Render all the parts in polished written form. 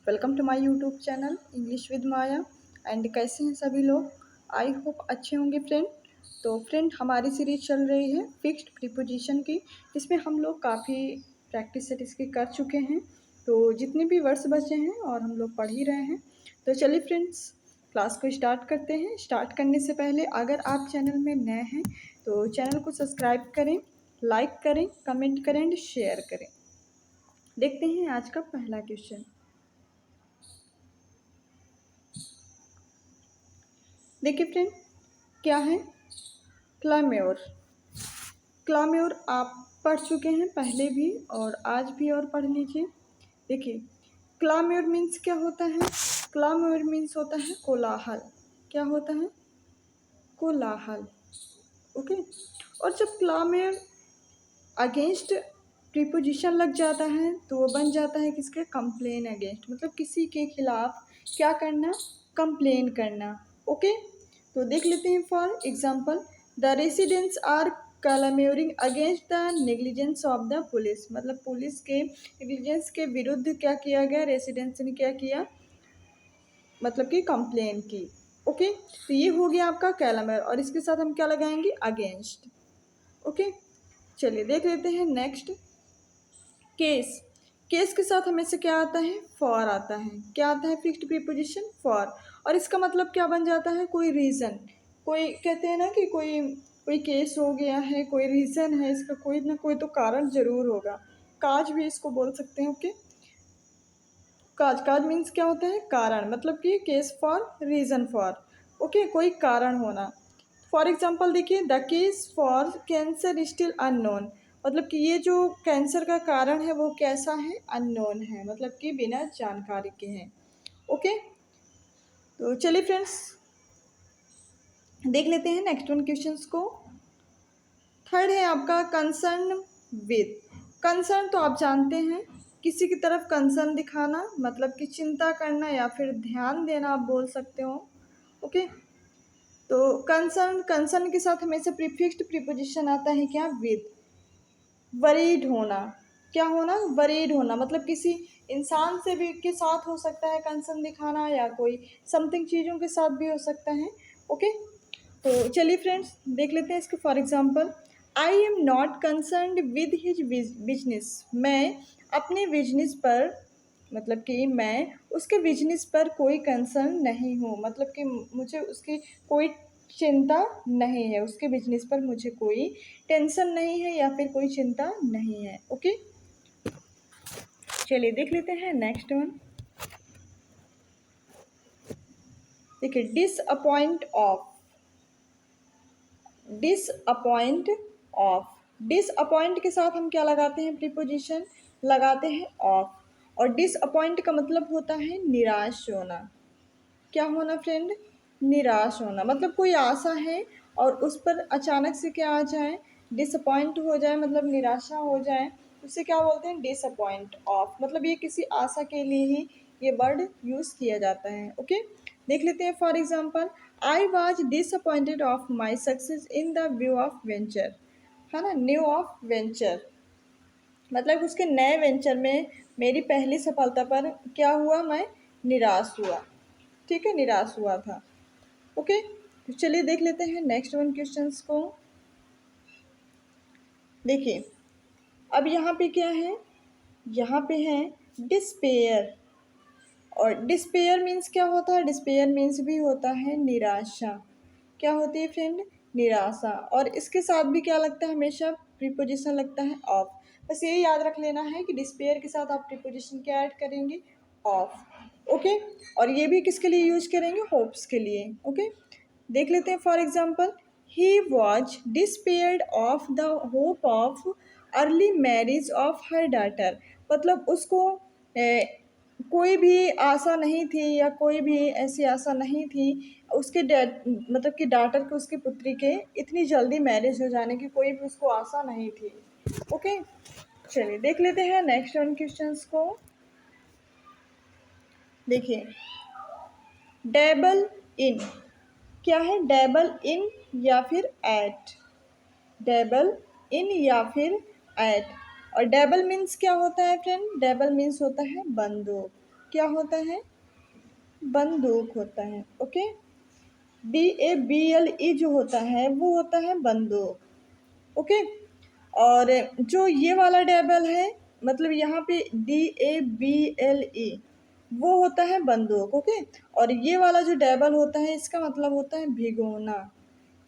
Welcome to my YouTube channel English with Maya. And कैसे हैं सभी लोग? आई होप अच्छे होंगे फ्रेंड। तो फ्रेंड, हमारी सीरीज चल रही है फिक्स्ड प्रीपोजिशन की। इसमें हम लोग काफ़ी प्रैक्टिस सेट इसकी कर चुके हैं। तो जितने भी वर्ड्स बचे हैं और हम लोग पढ़ ही रहे हैं। तो चलिए फ्रेंड्स, क्लास को स्टार्ट करते हैं। स्टार्ट करने से पहले अगर आप चैनल में नए हैं तो चैनल को सब्सक्राइब करें, लाइक करें, कमेंट करें एंड शेयर करें। देखते हैं आज का पहला क्वेश्चन। देखिए फ्रेंड, क्या है? क्लामेयोर। क्लामेयोर आप पढ़ चुके हैं पहले भी और आज भी, और पढ़ लीजिए। देखिए, क्लामेयोर मीन्स क्या होता है? क्लामेयोर मीन्स होता है कोलाहल। क्या होता है? कोलाहल। ओके। और जब क्लामेयोर अगेंस्ट प्रीपोजिशन लग जाता है तो वो बन जाता है किसके? कंप्लेन अगेंस्ट, मतलब किसी के खिलाफ क्या करना? कंप्लेन करना। ओके। तो देख लेते हैं। For example, the residents are clamouring against the negligence of the police, मतलब पुलिस के नेग्लिजेंस के विरुद्ध क्या किया गया? रेसिडेंट्स ने क्या किया? मतलब कि कंप्लेन की। ओके। तो ये हो गया आपका क्लेमर, और इसके साथ हम क्या लगाएंगे? अगेंस्ट। ओके। चलिए देख लेते हैं नेक्स्ट। केस। केस के साथ हमेशा क्या आता है? फॉर आता है। क्या आता है? Fixed preposition for. और इसका मतलब क्या बन जाता है? कोई रीज़न। कोई कहते हैं ना कि कोई कोई केस हो गया है, कोई रीज़न है, इसका कोई ना कोई तो कारण ज़रूर होगा। काज भी इसको बोल सकते हैं। ओके। काज, काज मीन्स क्या होता है? कारण, मतलब कि case for, reason for. Okay, कोई कारण होना। फॉर एग्जाम्पल देखिए, the case for cancer still unknown, मतलब कि ये जो कैंसर का कारण है वो कैसा है? अननोन है, मतलब कि बिना जानकारी के हैं। ओके। तो चलिए फ्रेंड्स, देख लेते हैं नेक्स्ट वन क्वेश्चंस को। थर्ड है आपका कंसर्न विद। कंसर्न तो आप जानते हैं, किसी की तरफ कंसर्न दिखाना, मतलब कि चिंता करना या फिर ध्यान देना आप बोल सकते हो। ओके। तो कंसर्न, कंसर्न के साथ हमेशा प्रीफिक्स्ड प्रीपोजिशन आता है क्या? विद। वरीड होना। क्या होना? वरीड होना, मतलब किसी इंसान से भी के साथ हो सकता है कंसर्न दिखाना, या कोई समथिंग चीज़ों के साथ भी हो सकता है। ओके। तो चलिए फ्रेंड्स, देख लेते हैं इसके। For example, I am not concerned with his business, मैं अपने बिजनेस पर, मतलब कि मैं उसके बिजनेस पर कोई कंसर्न नहीं हूँ, मतलब कि मुझे उसकी कोई चिंता नहीं है, उसके बिजनेस पर मुझे कोई टेंशन नहीं है या फिर कोई चिंता नहीं है। ओके। चलिए देख लेते हैं नेक्स्ट वन। देखिए, disappoint of. Disappoint of. Disappoint के साथ हम क्या लगाते हैं? प्रीपोजिशन लगाते हैं ऑफ। और डिसअपॉइंट का मतलब होता है निराश होना। क्या होना फ्रेंड? निराश होना, मतलब कोई आशा है और उस पर अचानक से क्या आ जाए? डिसअपॉइंट हो जाए, मतलब निराशा हो जाए, उसे क्या बोलते हैं? Disappoint of. मतलब ये किसी आशा के लिए ही ये वर्ड यूज़ किया जाता है। ओके। देख लेते हैं। For example, I was disappointed of my success in the view of venture, है ना? न्यू ऑफ वेंचर, मतलब उसके नए वेंचर में मेरी पहली सफलता पर क्या हुआ? मैं निराश हुआ। ठीक है, निराश हुआ था। ओके। तो चलिए देख लेते हैं नेक्स्ट वन क्वेश्चंस को। देखिए, अब यहाँ पे क्या है? यहाँ पे है डिस्पेयर। और डिस्पेयर मीन्स क्या होता है? डिस्पेयर मीन्स भी होता है निराशा। क्या होती है फ्रेंड? निराशा। और इसके साथ भी क्या लगता है? हमेशा प्रीपोजिशन लगता है ऑफ। बस ये याद रख लेना है कि डिस्पेयर के साथ आप प्रीपोजिशन क्या ऐड करेंगे? ऑफ। ओके। और ये भी किसके लिए यूज करेंगे? होप्स के लिए। ओके। देख लेते हैं। For example, he was despaired of the hope of early marriage of her daughter, मतलब उसको कोई भी आशा नहीं थी, या कोई भी ऐसी आशा नहीं थी उसके मतलब कि डॉटर के, उसकी पुत्री के इतनी जल्दी मैरिज हो जाने की कोई भी उसको आशा नहीं थी। ओके। चलिए देख लेते हैं नेक्स्ट वन क्वेश्चंस को। देखिए, डेबल इन। क्या है? डेबल इन या फिर एट। डेबल इन या फिर एट। और डेबल मीन्स क्या होता है फ्रेंड? डेबल मीन्स होता है बंदूक। क्या होता है? बंदूक होता है। ओके, DABLE जो होता है वो होता है बंदूक। ओके, और जो ये वाला डेबल है, मतलब यहाँ पे DABLE वो होता है बंदूक। ओके, और ये वाला जो डेबल होता है इसका मतलब होता है भिगोना।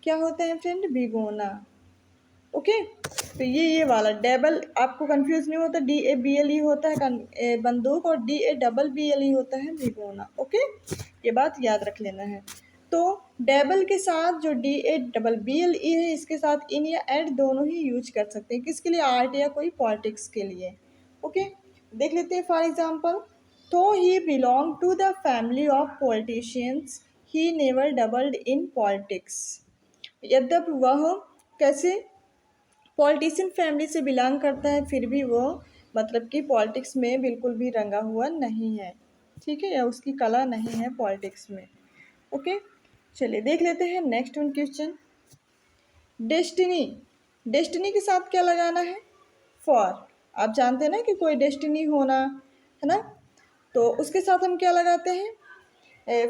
क्या होता है फ्रेंड? भिगोना। ओके, तो ये वाला डेबल आपको कंफ्यूज नहीं होता, DABLE होता है बंदूक, और DABBLE होता है भिगोना। ओके, ये बात याद रख लेना है। तो डेबल के साथ जो DABBLE है, इसके साथ इन या एट दोनों ही यूज कर सकते हैं। किसके लिए? आर्ट या कोई पॉलिटिक्स के लिए। ओके, देख लेते हैं फॉर एग्जाम्पल। तो he belong to the family of politicians, he never dabbled in politics. यद्यपि वह कैसे पॉलिटिशियन फैमिली से बिलोंग करता है, फिर भी वो मतलब कि पॉलिटिक्स में बिल्कुल भी रंगा हुआ नहीं है। ठीक है, या उसकी कला नहीं है पॉलिटिक्स में। ओके, चलिए देख लेते हैं next one question. Destiny, destiny के साथ क्या लगाना है? फॉर। आप जानते हैं ना कि कोई डेस्टिनी होना है ना, तो उसके साथ हम क्या लगाते हैं?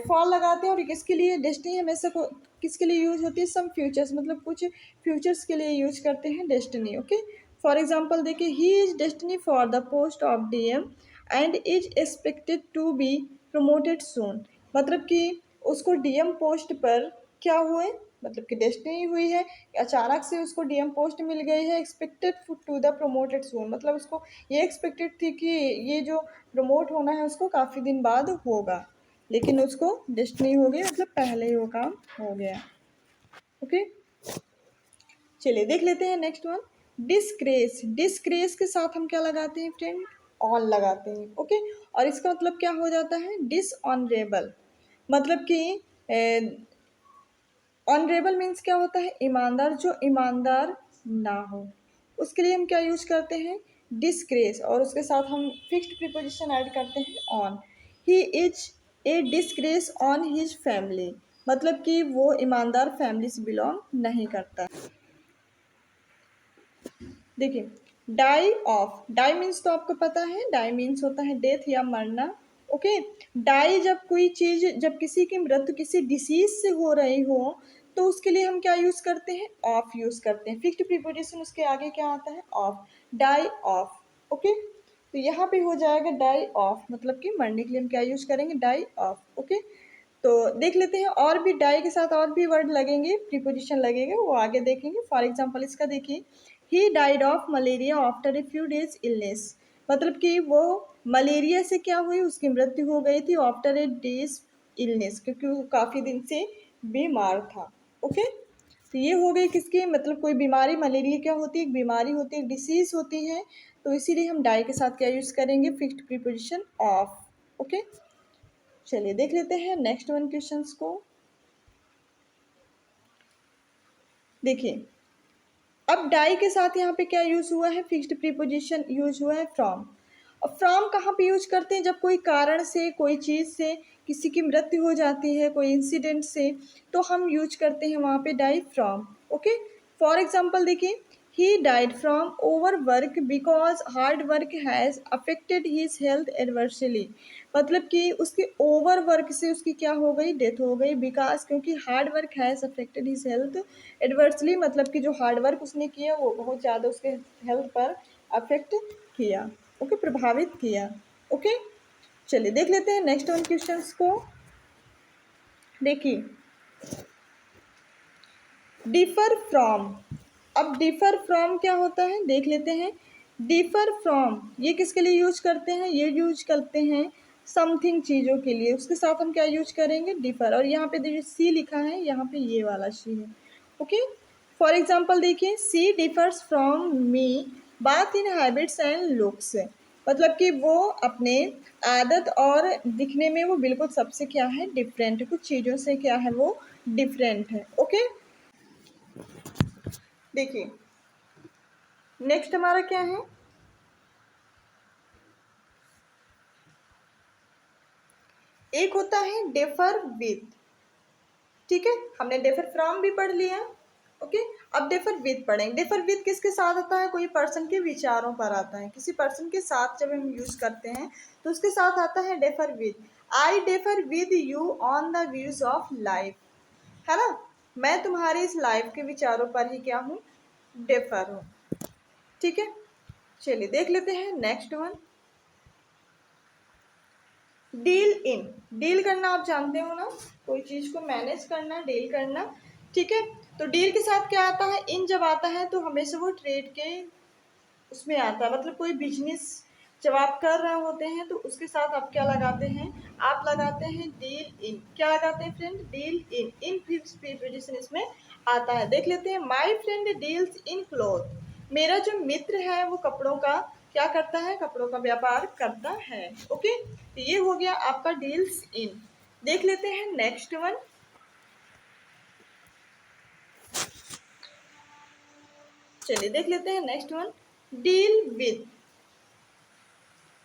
फॉर लगाते हैं। और किसके लिए डेस्टिनी हमेशा को किसके लिए यूज होती है? सम फ्यूचर्स, मतलब कुछ फ्यूचर्स के लिए यूज करते हैं डेस्टिनी। ओके, फॉर एग्जांपल देखिए, he is destiny for the post of DM and is expected to be promoted soon. मतलब कि उसको DM पोस्ट पर क्या हुए, मतलब कि डेस्टिनी हुई है, अचानक से उसको DM पोस्ट मिल गई है। Expected to the promoted soon, मतलब उसको ये एक्सपेक्टेड थी कि ये जो प्रमोट होना है उसको काफ़ी दिन बाद होगा, लेकिन उसको डेस्टिनी हो गई, मतलब पहले ही वो काम हो गया। ओके, चलिए देख लेते हैं नेक्स्ट वन। डिस्ग्रेस, डिस्ग्रेस के साथ हम क्या लगाते हैं फ्रेंड? ऑन लगाते हैं। ओके, और इसका मतलब क्या हो जाता है? डिसऑनरेबल। मतलब कि ऑनरेबल मीन्स क्या होता है? ईमानदार, जो ईमानदार ना हो, उसके लिए हम क्या यूज करते हैं? डिस्ग्रेस, और उसके साथ हम फिक्स्ड प्रीपोजिशन ऐड करते हैं on. He is a disgrace on his family, मतलब कि वो ईमानदार फैमिली से बिलोंग नहीं करता। देखिए, डाई ऑफ, डाई मीन्स तो आपको पता है, डाई मीन्स होता है डेथ या मरना। ओके, डाई जब कोई चीज़, जब किसी की मृत्यु किसी डिसीज से हो रही हो, तो उसके लिए हम क्या यूज़ करते हैं? ऑफ यूज़ करते हैं। फिक्स्ड प्रीपोजिशन उसके आगे क्या आता है? ऑफ। Die of. ओके, तो यहाँ पे हो जाएगा डाई ऑफ, मतलब कि मरने के लिए हम क्या यूज़ करेंगे? Die of. ओके, तो देख लेते हैं, और भी डाई के साथ और भी वर्ड लगेंगे, प्रीपोजिशन लगेगा, वो आगे देखेंगे। फॉर एग्जांपल इसका देखिए, he died of malaria after a few days illness, मतलब कि वो मलेरिया से क्या हुई? उसकी मृत्यु हो गई थी आफ्टर ए डेज इलनेस, क्योंकि वो काफ़ी दिन से बीमार था। ओके, तो ये हो गई किसकी? मतलब कोई बीमारी, मलेरिया क्या होती है? एक बीमारी होती है, डिसीज होती है, तो इसीलिए हम डाई के साथ क्या यूज़ करेंगे? Fixed preposition of. ओके, चलिए देख लेते हैं नेक्स्ट वन क्वेश्चंस को। देखिए, अब डाई के साथ यहाँ पे क्या यूज हुआ है? फिक्स्ड प्रीपोजिशन यूज हुआ है फ्रॉम। अब फ्रॉम कहाँ पे यूज करते हैं? जब कोई कारण से, कोई चीज़ से किसी की मृत्यु हो जाती है, कोई इंसिडेंट से, तो हम यूज करते हैं वहाँ पे die from. Okay, for example देखिए, he died from over work because hard work has affected his health adversely, मतलब कि उसके ओवर वर्क से उसकी क्या हो गई? डेथ हो गई। बिकॉज क्योंकि hard work has affected his health adversely, मतलब कि जो हार्ड वर्क उसने किया वो बहुत ज़्यादा उसके हेल्थ पर अफेक्ट किया। ओके, प्रभावित किया। ओके, चलिए देख लेते हैं नेक्स्ट वन क्वेश्चंस को। देखिए, डिफर फ्रॉम, अब डिफर फ्रॉम क्या होता है देख लेते हैं। डिफर फ्रॉम ये किसके लिए यूज करते हैं? ये यूज करते हैं समथिंग, चीज़ों के लिए। उसके साथ हम क्या यूज करेंगे? डिफर। और यहाँ पे देखिए सी लिखा है, यहाँ पे ये वाला सी है। ओके, फॉर एग्जाम्पल देखिए, सी डिफर्स फ्रॉम मी बात इन हैबिट्स एंड लुक्स, मतलब कि वो अपने आदत और दिखने में वो बिल्कुल सबसे क्या है? डिफरेंट है। कुछ चीज़ों से क्या है? वो डिफरेंट है। ओके, देखिए नेक्स्ट हमारा क्या है? एक होता है डिफर विथ। ठीक है, हमने डिफर फ्रॉम भी पढ़ लिया। ओके। अब डिफर विद पढ़ेंगे। डिफर विद किसके साथ आता है? कोई पर्सन के विचारों पर आता है, किसी पर्सन के साथ जब हम यूज करते हैं तो उसके साथ आता है differ with. I differ with you on the views of life, है ना, मैं तुम्हारे इस लाइफ के विचारों पर ही क्या हूँ? डिफर हूँ। ठीक है, चलिए देख लेते हैं next one. Deal in, deal करना आप जानते हो ना, कोई चीज को मैनेज करना, डील करना। ठीक है, तो डील के साथ क्या आता है? इन जब आता है तो हमेशा वो ट्रेड के उसमें आता है, मतलब कोई बिजनेस जब आप कर रहे होते हैं तो उसके साथ आप क्या लगाते हैं? आप लगाते हैं डील इन। क्या लगाते हैं friend? Deal in. In preposition इसमें आता है। देख लेते हैं। My friend deals in cloth, मेरा जो मित्र है वो कपड़ों का क्या करता है? कपड़ों का व्यापार करता है। ओके, तो ये हो गया आपका डील्स इन। देख लेते हैं नेक्स्ट वन। चलिए देख लेते हैं next one. Deal with,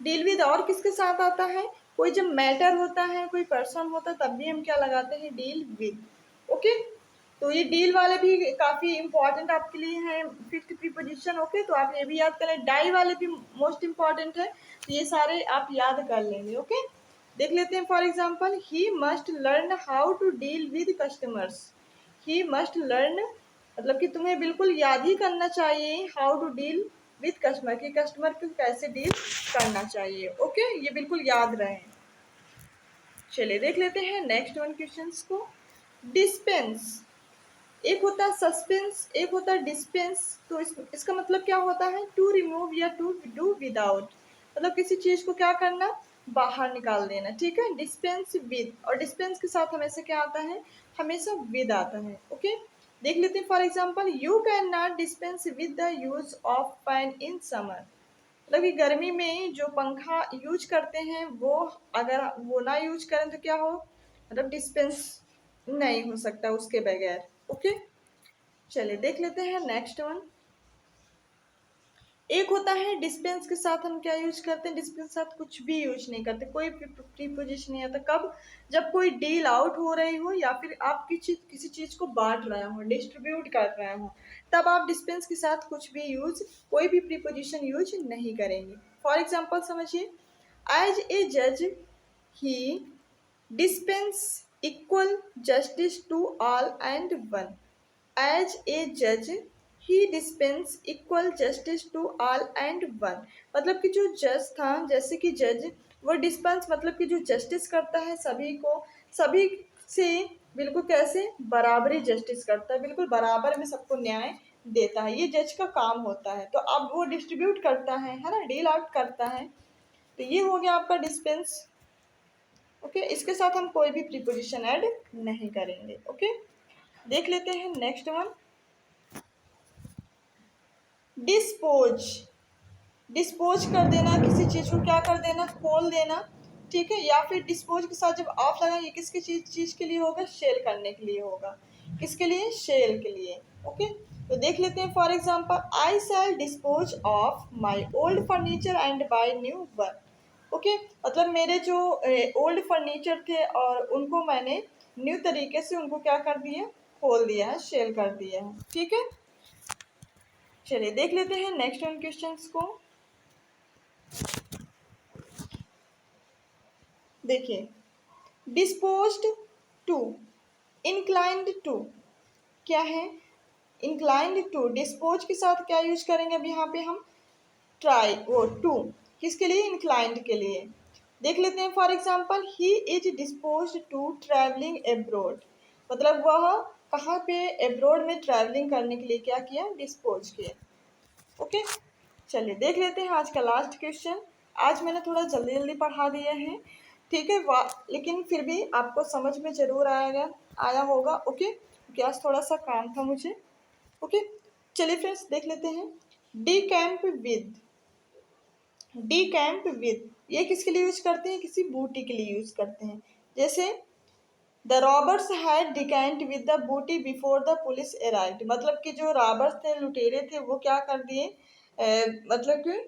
deal with और किसके साथ आता है? कोई जब मैटर होता है, कोई पर्सन होता है, तब भी हम क्या लगाते हैं? Deal with. ओके, तो ये डील वाले भी काफी इंपॉर्टेंट आपके लिए है, फिफ्थ प्रीपोजिशन। ओके, तो आप ये भी याद करें। डाई वाले भी मोस्ट इंपॉर्टेंट है, तो ये सारे आप याद कर लेंगे। ओके, देख लेते हैं। For example, he must learn how to deal with customers. He must learn मतलब कि तुम्हें बिल्कुल याद ही करना चाहिए how to deal with customer, कि कस्टमर को कैसे डील करना चाहिए। ओके, ये बिल्कुल याद रहे। चलिए देख लेते हैं नेक्स्ट वन क्वेश्चंस को। डिस्पेंस, एक होता है सस्पेंस, एक होता है डिस्पेंस। तो इसका मतलब क्या होता है? टू रिमूव या टू डू विदाउट, मतलब किसी चीज को क्या करना? बाहर निकाल देना। ठीक है, डिस्पेंस विद, और डिस्पेंस के साथ हमेशा क्या आता है? हमेशा विद आता है। ओके, देख लेते हैं। For example, you can not dispense with the use of fan in summer, मतलब कि गर्मी में जो पंखा यूज करते हैं वो अगर वो ना यूज करें तो क्या हो? मतलब डिस्पेंस नहीं हो सकता उसके बगैर। ओके, चलिए देख लेते हैं नेक्स्ट वन। एक होता है डिस्पेंस के साथ हम क्या यूज करते हैं? डिस्पेंस के साथ कुछ भी यूज नहीं करते, कोई प्रीपोजिशन नहीं आता। कब? जब कोई डील आउट हो रही हो या फिर आप किसी चीज को बांट रहे हो, डिस्ट्रीब्यूट कर रहे हो, तब आप डिस्पेंस के साथ कुछ भी यूज, कोई भी प्रीपोजिशन यूज नहीं करेंगे। फॉर एग्जाम्पल समझिए। एज ए जज ही dispense equal justice to all and one. As a judge he dispense equal justice to all and one, मतलब कि जो जज था, जैसे कि जज, वो डिस्पेंस मतलब कि जो जस्टिस करता है सभी को, सभी से बिल्कुल कैसे? बराबरी जस्टिस करता है, बिल्कुल बराबर में सबको न्याय देता है, ये जज का काम होता है। तो अब वो डिस्ट्रीब्यूट करता है ना, डील आउट करता है। तो ये हो गया आपका डिस्पेंस। ओके, इसके साथ हम कोई भी प्रीपोजिशन ऐड नहीं करेंगे। ओके, देख लेते हैं नेक्स्ट वन। डिस्पोज, डिस्पोज कर देना, किसी चीज को क्या कर देना? खोल देना। ठीक है, या फिर डिस्पोज के साथ जब ऑफ लगा, ये किसकी चीज के लिए होगा? शेल करने के लिए होगा। किसके लिए? शेल के लिए। ओके, तो देख लेते हैं। For example, I shall dispose of my old furniture and buy new one. Okay, मतलब मेरे जो ओल्ड फर्नीचर थे और उनको मैंने न्यू तरीके से उनको क्या कर दिया? खोल दिया है, शेल कर दिया है। ठीक है, चलिए देख लेते हैं नेक्स्ट वन क्वेश्चंस को। देखिए, डिस्पोज्ड टू, इंक्लाइंड टू, क्या है? Inclined to. डिस्पोज के साथ क्या यूज करेंगे? अब यहाँ पे हम ट्राई वो टू, किसके लिए? इंक्लाइंड के लिए। देख लेते हैं। For example, he is dispose to travelling abroad, मतलब वह कहाँ पे? एब्रोड में ट्रैवलिंग करने के लिए क्या किया? डिस्पोज किया। ओके, चलिए देख लेते हैं आज का लास्ट क्वेश्चन। आज मैंने थोड़ा जल्दी जल्दी पढ़ा दिया है, ठीक है, लेकिन फिर भी आपको समझ में जरूर आया होगा। ओके, क्योंकि आज थोड़ा सा काम था मुझे। ओके, चलिए फ्रेंड्स देख लेते हैं। D camp with, D camp with, ये किसके लिए यूज करते हैं? किसी बूटी के लिए यूज करते हैं। जैसे the robbers had decamped with the booty before the police arrived, मतलब कि जो रॉबर्स थे, लुटेरे थे, वो क्या कर दिए? मतलब कि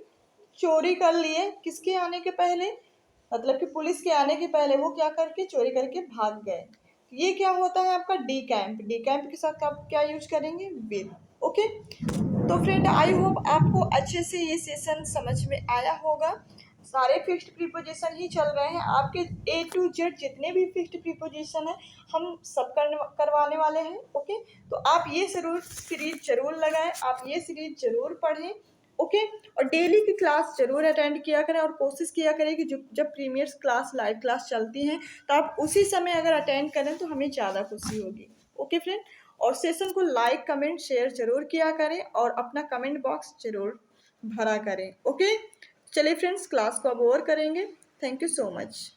चोरी कर लिए किसके आने के पहले? मतलब कि पुलिस के आने के पहले वो क्या करके? चोरी करके भाग गए। ये क्या होता है आपका डी कैंप। डी कैंप के साथ आप क्या यूज करेंगे, विद। ओके, तो फ्रेंड आई होप आपको अच्छे से ये सेशन समझ में आया होगा। सारे फिक्स्ड प्रीपोजिशन ही चल रहे हैं आपके, ए टू जेड जितने भी फिक्स्ड प्रीपोजिशन है हम सब करवाने वाले हैं। ओके, तो आप ये जरूर सीरीज जरूर लगाएं, आप ये सीरीज जरूर पढ़ें। ओके, और डेली की क्लास जरूर अटेंड किया करें और कोशिश किया करें कि जब प्रीमियर्स क्लास लाइव क्लास चलती हैं तो आप उसी समय अगर अटेंड करें तो हमें ज़्यादा खुशी होगी। ओके फ्रेंड, और सेशन को लाइक कमेंट शेयर जरूर किया करें और अपना कमेंट बॉक्स जरूर भरा करें। ओके, चलिए फ्रेंड्स, क्लास को अब और करेंगे। Thank you so much.